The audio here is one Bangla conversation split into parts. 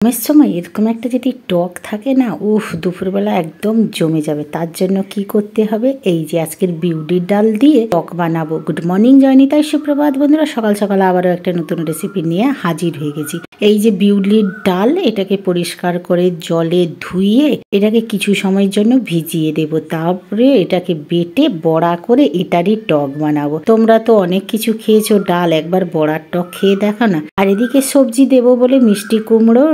গরমের সময় এরকম একটা যদি টক থাকে না, দুপুরবেলা একদম জমে যাবে। তার জন্য কি করতে হবে, এই যে আজকের বিউলির ডাল দিয়ে টক বানাবো। গুড মর্নিং জয়নিতাই, সুপ্রভাত বন্ধুরা। সকাল সকাল আবারও একটা নতুন রেসিপি নিয়ে হাজির হয়ে গেছি। এই যে বিউলির ডাল, এটাকে পরিষ্কার করে জলে ধুয়ে এটাকে কিছু সময়ের জন্য ভিজিয়ে দেব। তারপরে এটাকে বেটে বড়া করে এটারই টক বানাবো। তোমরা তো অনেক কিছু খেয়েছো ডাল, একবার বড়ার টক খেয়ে দেখো না। আর এদিকে সবজি দেবো বলে মিষ্টি কুমড়ো,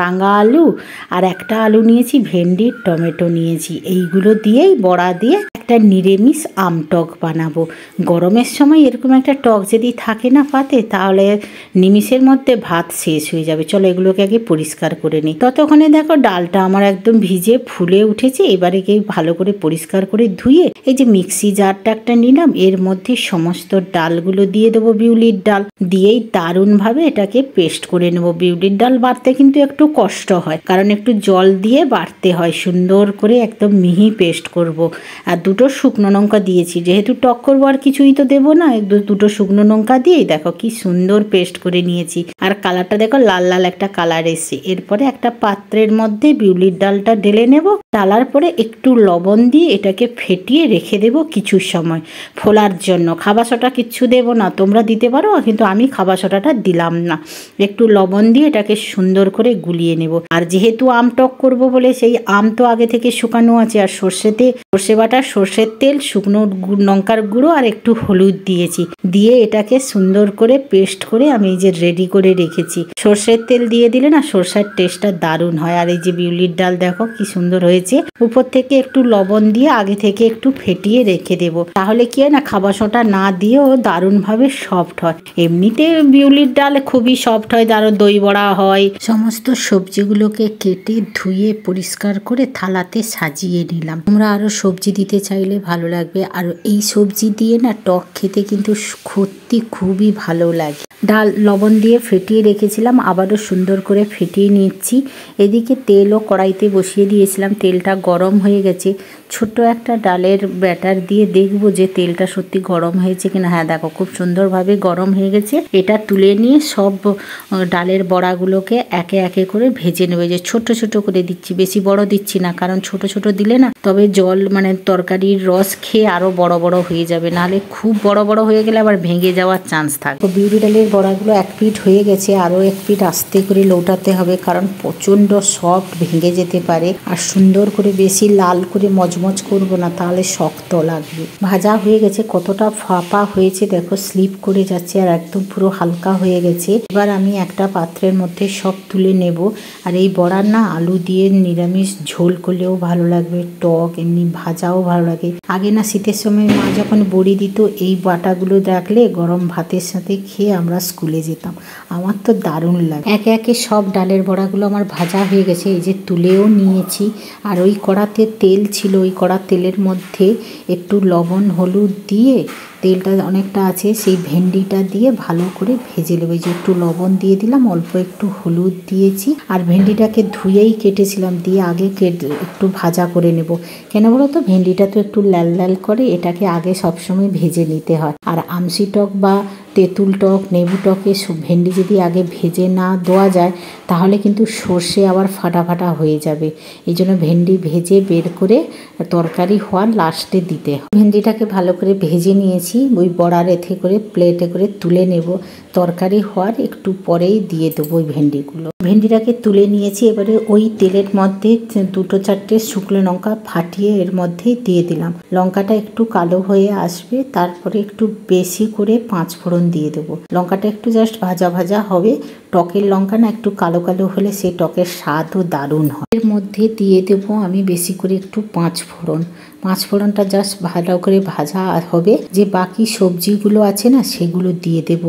রাঙা আলু আর একটা আলু নিয়েছি, ভেন্ডি, টমেটো নিয়েছি। এইগুলো দিয়েই বড়া দিয়ে একটা নিরামিষ আম টক বানাবো। গরমের সময় এরকম একটা টক যদি থাকে না পাতে, তাহলে নিমিষের মধ্যে ভাত শেষ হয়ে যাবে। চলো এগুলোকে আগে পরিষ্কার করে নিই। ততক্ষণে দেখো ডালটা আমার একদম ভিজে ফুলে উঠেছে। এবারে ভালো করে পরিষ্কার করে ধুয়ে এই যে মিক্সি জারটা একটা নিলাম, এর মধ্যে সমস্ত ডালগুলো দিয়ে দেবো। বিউলির ডাল দিয়েই দারুণভাবে এটাকে পেস্ট করে নেবো। বিউলির ডাল বাটতে কিন্তু একটু কষ্ট হয়, কারণ একটু জল দিয়ে বাটতে হয়। সুন্দর করে একদম মিহি পেস্ট করব। আর দুটো শুকনো লঙ্কা দিয়েছি, যেহেতু টক করবো আর কিছুই তো দেবো না। দুটো শুকনো লঙ্কা দিয়েই দেখো কি সুন্দর পেস্ট করে নিয়েছি। আর কালারটা দেখো লাল লাল একটা কালার এসছে। এরপরে একটা পাত্রের মধ্যে বিউলির ডালটা ঢেলে নেব। ডালার পরে একটু লবণ দিয়ে এটাকে ফেটিয়ে রেখে দেব কিছু সময় ফোলার জন্য। খাবার সোডা কিচ্ছু দেবো না, তোমরা দিতে পারো, কিন্তু আমি খাবার সোডাটা দিলাম না। একটু লবণ দিয়ে এটাকে সুন্দর করে গুলিয়ে নেব। আর যেহেতু আম টক করব বলে সেই আম তো আগে থেকে শুকানো আছে। আর সর্ষে বাটা, সর্ষের তেল, শুকনো লঙ্কার গুঁড়ো আর একটু হলুদ দিয়েছি। দিয়ে এটাকে সুন্দর করে পেস্ট করে আমি এই যে রেডি করে রেখেছি। সর্ষের তেল দিয়ে দিলে না সর্ষের টেস্টটা দারুণ হয়। আর এই যে বিউলির ডাল দেখো কি সুন্দর হয়েছে। উপর থেকে একটু লবণ দিয়ে আগে থেকে একটু ফেটিয়ে রেখে দেব। তাহলে কি হয় না, খাবার সোডা না দিয়েও দারুণভাবে সফট হয়। এমনিতে বিউলির ডাল খুবই সফট হয়, আরও দই বড়া হয়। সমস্ত সবজিগুলোকে কেটে ধুয়ে পরিষ্কার করে থালাতে সাজিয়ে নিলাম। তোমরা আরও সবজি দিতে চাইলে ভালো লাগবে। আর এই সবজি দিয়ে না টক খেতে কিন্তু সত্যি খুবই ভালো লাগে। ডাল লবণ দিয়ে ফেটিয়ে রেখেছিলাম, আবারও সুন্দর করে ফেটিয়ে নিচ্ছি। এদিকে তেলও কড়াইতে বসিয়ে দিয়েছিলাম, তেলটা গরম হয়ে গেছে। ছোট্ট একটা ডালের ব্যাটার দিয়ে দেখবো যে তেলটা সত্যি গরম হয়েছে কিনা। হ্যাঁ দেখো খুব সুন্দরভাবে গরম হয়ে গেছে। এটা তুলে নিয়ে সব ডালের বড়াগুলোকে একে একে করে ভেজে নেবে। যে ছোট ছোট করে দিচ্ছি, বেশি বড় দিচ্ছি না, কারণ ছোট ছোট দিলে না তবে জল মানে তরকারির রস খেয়ে আরও বড় বড় হয়ে যাবে। নাহলে খুব বড় বড় হয়ে গেলে আবার ভেঙে যাওয়ার চান্স থাকে। তো বিউলি ডালের বড়াগুলো এক পিঠ হয়ে গেছে, আরও এক পিঠ আস্তে করে লৌটাতে হবে, কারণ প্রচণ্ড সফট, ভেঙে যেতে পারে। আর সুন্দর করে বেশি লাল করে মজমজ করবো না, তাহলে শক্ত লাগবে। ভাজা হয়ে গেছে, কতটা ফাঁপা হয়েছে দেখো, স্লিপ করে যাচ্ছে আর একদম পুরো হালকা হয়ে গেছে। এবার আমি একটা পাত্রের মধ্যে সব তুলে নেব। আর এই বড়ার না আলু দিয়ে নিরামিষ ঝোল করলেও ভালো লাগবে, টক এমনি ভাজাও ভালো লাগে। আগে না শীতের সময় মা যখন বড়ি দিত, এই বাটাগুলো রাখলে গরম ভাতের সাথে খেয়ে আমরা স্কুলে যেতাম। আমার তো দারুণ লাগে। একে একে সব ডালের বড়াগুলো আমার ভাজা হয়ে গেছে, এই যে তুলেও নিয়েছি। আর ওই কড়াতে তেল ছিল, ওই কড়ার তেলের মধ্যে একটু লবণ হলুদ দিয়ে, তেলটা অনেকটা আছে, সেই ভেন্ডিটা দিয়ে ভালো করে ভেজে নেব। যে একটু লবণ দিয়ে দিলাম, অল্প একটু হলুদ দিয়েছি। আর ভেন্ডিটাকে ধুয়েই কেটেছিলাম, দিয়ে আগে একটু ভাজা করে নেব। কেন বলো তো, ভেন্ডিটা তো একটু লাল লাল করে, এটাকে আগে সবসময় ভেজে নিতে হয়। আর আমসি টক বা তেঁতুল টক, লেবু টকে ভেন্ডি যদি আগে ভেজে না দেওয়া যায়, তাহলে কিন্তু সর্ষে আবার ফাটা ফাটা হয়ে যাবে। এই জন্য ভেন্ডি ভেজে বের করে তরকারি হওয়ার লাস্টে দিতে হয়। ভেন্ডিটাকে ভালো করে ভেজে নিয়েছি, ওই বড়ার এতে করে প্লেটে করে তুলে নেব। তরকারি হওয়ার একটু পরেই দিয়ে দেবো ওই ভেন্ডিগুলো। ভেন্ডিটাকে তুলে নিয়েছি। এবারে ওই তেলের মধ্যে দুটো চারটে শুকনো লঙ্কা ফাটিয়ে এর মধ্যেই দিয়ে দিলাম। লঙ্কাটা একটু কালো হয়ে আসবে, তারপরে একটু বেশি করে 5 ফোড়ন দিয়ে দেবো। লঙ্কাটা একটু জাস্ট ভাজা ভাজা হবে। টকের লঙ্কা না একটু কালো কালো হলে সেই টকের স্বাদও দারুণ হয়। এর মধ্যে দিয়ে দেবো আমি বেশি করে একটু 5 ফোড়ন। 5 ফোড়নটা জাস্ট ভালো করে ভাজা হবে। যে বাকি সবজিগুলো আছে না, সেগুলো দিয়ে দেব।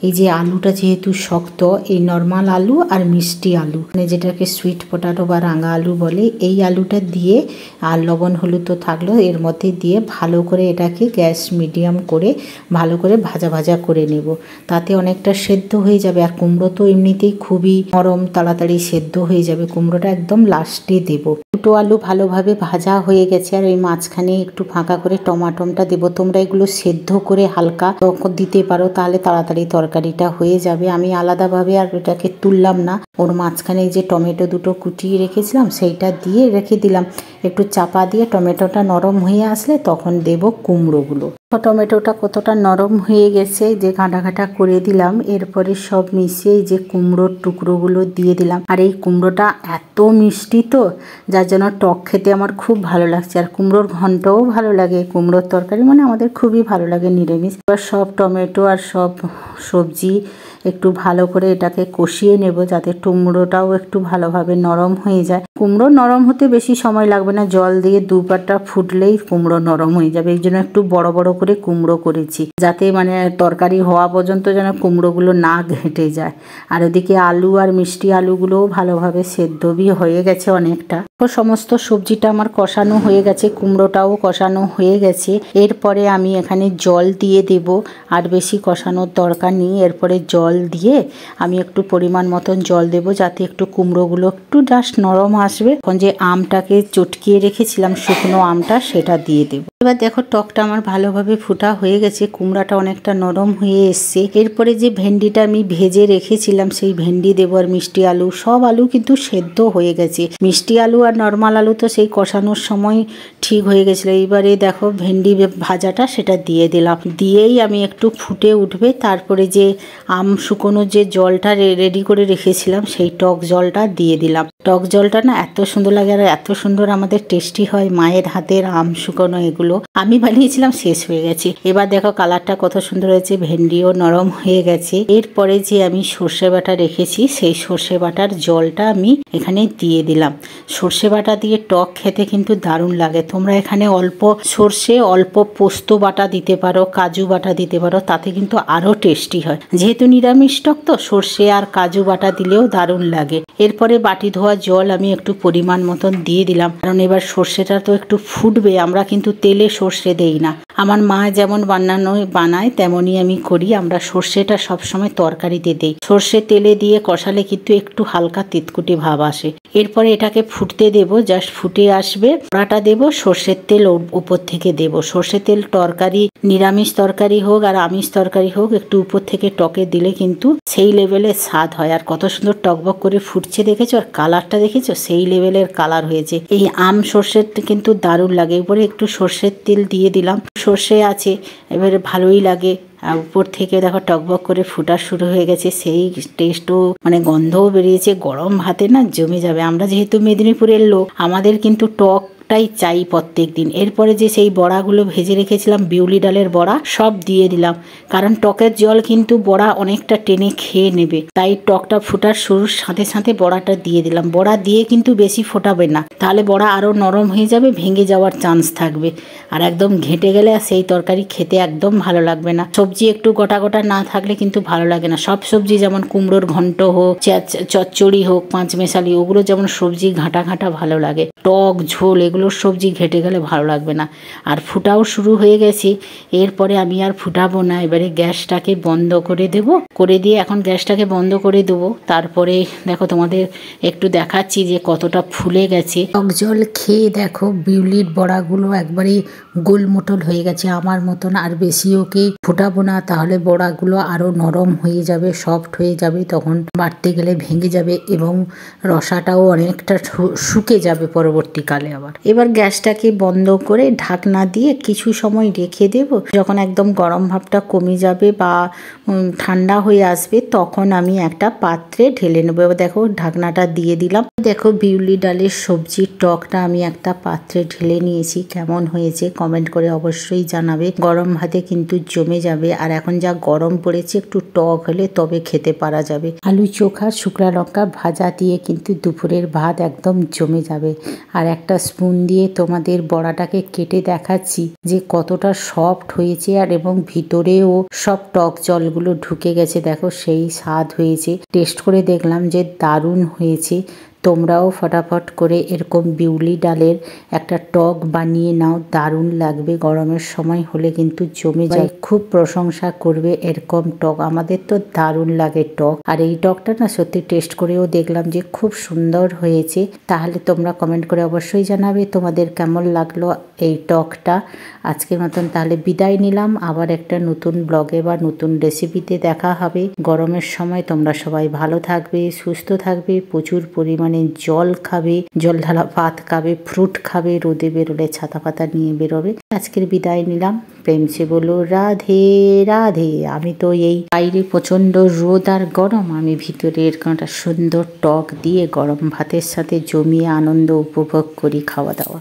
এই যে আলুটা যেহেতু শক্ত, এই নর্মাল আলু আর মিষ্টি আলু, মানে যেটাকে সুইট পটাটো বা রাঙা আলু বলে, এই আলুটা দিয়ে, আর লবণ হলুদ তো থাকলো, এর মধ্যে দিয়ে ভালো করে এটাকে গ্যাস মিডিয়াম করে ভালো করে ভাজা ভাজা করে নেব। তাতে অনেকটা সেদ্ধ হয়ে যাবে। আর কুমড়ো তো এমনিতেই খুবই নরম, তাড়াতাড়ি সেদ্ধ হয়ে যাবে। কুমড়োটা একদম লাস্টে দেব। দুটো আলু ভালোভাবে ভাজা হয়ে গেছে। আর ওই মাঝখানে একটু ফাঁকা করে টমাটোমটা দেবো। তোমরা এগুলো সেদ্ধ করে হালকা দিতে পারো, তাহলে তাড়াতাড়ি তরকারিটা হয়ে যাবে। আমি আলাদাভাবে আর এটাকে তুললাম না, ওর মাঝখানে যে টমেটো দুটো কুটিয়ে রেখেছিলাম সেইটা দিয়ে রেখে দিলাম। একটু চাপা দিয়ে টমেটোটা নরম হয়ে আসলে তখন দেব কুমড়োগুলো। টমেটোটা কতটা নরম হয়ে গেছে যে ঘাঁটা ঘাঁটা করে দিলাম। এরপরে সব মিশিয়ে যে কুমড়োর টুকরোগুলো দিয়ে দিলাম। আর এই কুমড়োটা এত মিষ্টি তো, যার জন্য টক খেতে আমার খুব ভালো লাগছে। আর কুমড়োর ঘন্টও ভালো লাগে, কুমড়োর তরকারি মানে আমাদের খুবই ভালো লাগে নিরামিষ। এবার সব টমেটো আর সব সবজি একটু ভালো করে এটাকে কষিয়ে নেব, যাতে কুমড়োটাও একটু ভালোভাবে নরম হয়ে যায়। কুমড়ো নরম হতে বেশি সময় লাগবে না, জল দিয়ে দুপাটা ফুটলেই কুমড়ো নরম হয়ে যাবে। এই জন্য একটু বড় বড় করে কুমড়ো করেছি, যাতে মানে তরকারি হওয়া পর্যন্ত যেন কুমড়োগুলো না ঘেঁটে যায়। আর ওদিকে আলু আর মিষ্টি আলুগুলোও ভালোভাবে সেদ্ধ হয়ে গেছে অনেকটা। সমস্ত সবজিটা আমার কষানো হয়ে গেছে, কুমড়োটাও কষানো হয়ে গেছে। এরপরে আমি এখানে জল দিয়ে দেব, আর বেশি কষানোর দরকার নেই। এরপরে জল দিয়ে আমি একটু পরিমাণ মতন জল দেব, যাতে একটু কুমড়োগুলো একটু জাস্ট নরম আসবে। এখন যে আমটাকে চটকিয়ে রেখেছিলাম শুকনো আমটা, সেটা দিয়ে দেব। এবার দেখো টকটা আমার ভালোভাবে ফুটা হয়ে গেছে, কুমড়াটা অনেকটা নরম হয়ে এসছে। এরপরে যে ভেন্ডিটা আমি ভেজে রেখেছিলাম সেই ভেন্ডি দেবো, আর মিষ্টি আলু, সব আলু কিন্তু সেদ্ধ হয়ে গেছে। মিষ্টি আলু আর নর্মাল আলু তো সেই কষানোর সময় ঠিক হয়ে গেছিলো। এইবারে দেখো ভেন্ডি ভাজাটা সেটা দিয়ে দিলাম, দিয়েই আমি একটু ফুটে উঠবে তারপরে যে আম শুকোনো যে জলটা রেডি করে রেখেছিলাম সেই টক জলটা দিয়ে দিলাম। টক জলটা না এত সুন্দর লাগে, আর এত সুন্দর আমাদের টেস্টি হয় মায়ের হাতের আম শুকোনো। এগুলো আমি বানিয়েছিলাম, শেষ হয়ে গেছে। এবার দেখো কালারটা কত সুন্দর হয়েছে, ভেন্ডিও নরম হয়ে গেছে। এরপরে যে আমি সর্ষে বাটা রেখেছি সেই সর্ষে বাটার জলটা আমি এখানে দিয়ে দিলাম। সর্ষে বাটা দিয়ে টক খেতে কিন্তু দারুণ লাগে। তোমরা এখানে অল্প সর্ষে অল্প পোস্ত বাটা দিতে পারো, কাজু বাটা দিতে পারো, তাতে কিন্তু আরো টেস্টি হয়। যেহেতু নিরামিষ টক তো সর্ষে আর কাজু বাটা দিলেও দারুণ লাগে। এরপরে বাটি ধোয়া জল আমি একটু পরিমাণ মতন দিয়ে দিলাম, কারণ এবার সর্ষেটা তো একটু ফুটবে। আমরা কিন্তু তেলে সর্ষে দেই না, আমার মা যেমন বানায় তেমনই আমি করি। আমরা সর্ষেটা সবসময় তরকারিতে দেই, সর্ষে তেলে দিয়ে কষালে কিন্তু একটু হালকা তিতকুটি ভাব আসে। এরপরে এটাকে ফুটতে দেব, জাস্ট ফুটে আসবে, বড়াটা দেব, সর্ষের তেল উপর থেকে দেব। সর্ষের তেল তরকারি, নিরামিষ তরকারি হোক আর আমিষ তরকারি হোক, একটু উপর থেকে টকে দিলে কিন্তু সেই লেভেলের স্বাদ হয়। আর কত সুন্দর টকবক করে ফুটছে দেখেছো, আর কালারটা দেখেছো, সেই লেভেলের কালার হয়েছে। এই আম সর্ষের কিন্তু দারুণ লাগে। উপরে একটু সর্ষের তেল দিয়ে দিলাম, সর্ষে আছে এবারে ভালোই লাগে। আর উপর থেকে দেখো টকবক করে ফুটা শুরু হয়ে গেছে, সেই টেস্টও মানে গন্ধও বেরিয়েছে। গরম ভাতে না জমে যাবে। আমরা যেহেতু মেদিনীপুরের লোক, আমাদের কিন্তু টকটাই চাই প্রত্যেক দিন। এরপরে যে সেই বড়াগুলো ভেজে রেখেছিলাম, বিউলি ডালের বড়া, সব দিয়ে দিলাম, কারণ টকের জল কিন্তু বড়া অনেকটা টেনে খেয়ে নেবে। তাই টকটা ফোটার শুরুর সাথে সাথে বড়াটা দিয়ে দিলাম। বড়া দিয়ে কিন্তু বেশি ফোটাবে না, তাহলে বড়া আরও নরম হয়ে যাবে, ভেঙে যাওয়ার চান্স থাকবে। আর একদম ঘেঁটে গেলে আর সেই তরকারি খেতে একদম ভালো লাগবে না। সবজি একটু গোটা গোটা না থাকলে কিন্তু ভালো লাগে না। সব সবজি যেমন কুমড়োর ঘন্ট হোক, চচ্চড়ি হোক, পাঁচমেশালি, ওগুলো যেমন সবজি ঘাঁটা ঘাঁটা ভালো লাগে, টক ঝোল এগুলোর সবজি ঘেঁটে গেলে ভালো লাগবে না। আর ফুটাও শুরু হয়ে গেছে। এরপরে আমি আর ফুটাবো না, এবারে গ্যাসটাকে বন্ধ করে দেব। করে দিয়ে এখন গ্যাসটাকে বন্ধ করে দেবো। তারপরে দেখো তোমাদের একটু দেখাচ্ছি যে কতটা ফুলে গেছে। টক জল খেয়ে দেখো বিউলির বড়াগুলো একবারে গোলমোটল হয়ে গেছে আমার মতন। আর বেশি ওকে ফোটাবো না, তাহলে বড়াগুলো আরো নরম হয়ে যাবে, সফট হয়ে যাবে, তখন বাড়তে গেলে ভেঙে যাবে এবং রসাটাও অনেকটা শুকে যাবে পরবর্তীকালে আবার। এবার গ্যাসটাকে বন্ধ করে ঢাকনা দিয়ে কিছু সময় রেখে দেব। যখন একদম গরম ভাবটা কমে যাবে বা ঠান্ডা হয়ে আসবে, তখন আমি একটা পাত্রে ঢেলে নেবো। এবার দেখো ঢাকনাটা দিয়ে দিলাম। দেখো বিউলি ডালের সবজির টকটা আমি একটা পাত্রে ঢেলে নিয়েছি। কেমন হয়েছে কমেন্ট করে অবশ্যই জানাবে। গরম ভাতে কিন্তু জমে যাবে। আর এখন যা গরম পড়েছে, একটু টক হলে তবে খেতে পারা যাবে। আলু চোখা শুকনো লঙ্কা ভাজা দিয়ে কিন্তু দুপুরের ভাত একদম জমে যাবে। আর একটা স্পুন দিয়ে তোমাদের বড়াটাকে কেটে দেখাচ্ছি যে কতটা সফট হয়েছে, আর এবং ভিতরেও সব টক জলগুলো ঢুকে গেছে। দেখো সেই স্বাদ হয়েছে। টেস্ট করে দেখলাম যে দারুণ হয়েছে। তোমরাও ফটাফট করে এরকম বিউলি ডালের একটা টক বানিয়ে নাও, দারুণ লাগবে। গরমের সময় হলে কিন্তু জমে যায়, খুব প্রশংসা করবে এরকম টক। আমাদের তো দারুণ লাগে টক, আর এই টকটা না সত্যি টেস্ট করেও দেখলাম যে খুব সুন্দর হয়েছে। তাহলে তোমরা কমেন্ট করে অবশ্যই জানাবে তোমাদের কেমন লাগলো এই টকটা। আজকের মতন তাহলে বিদায় নিলাম, আবার একটা নতুন ব্লগে বা নতুন রেসিপিতে দেখা হবে। গরমের সময় তোমরা সবাই ভালো থাকবে, সুস্থ থাকবে, প্রচুর পরিমাণে জল খাবে, জল ঢালা ভাত খাবে, ফ্রুট খাবে, রোদে বেরোলে ছাতা পাতা নিয়ে বেরোবে। আজকের বিদায় নিলাম, প্রেম সে বলো রাধে রাধে। আমি তো এই বাইরে প্রচন্ড রোদ আর গরম, আমি ভিতরে এরকম একটা সুন্দর টক দিয়ে গরম ভাতের সাথে জমিয়ে আনন্দ উপভোগ করি খাওয়া দাওয়া।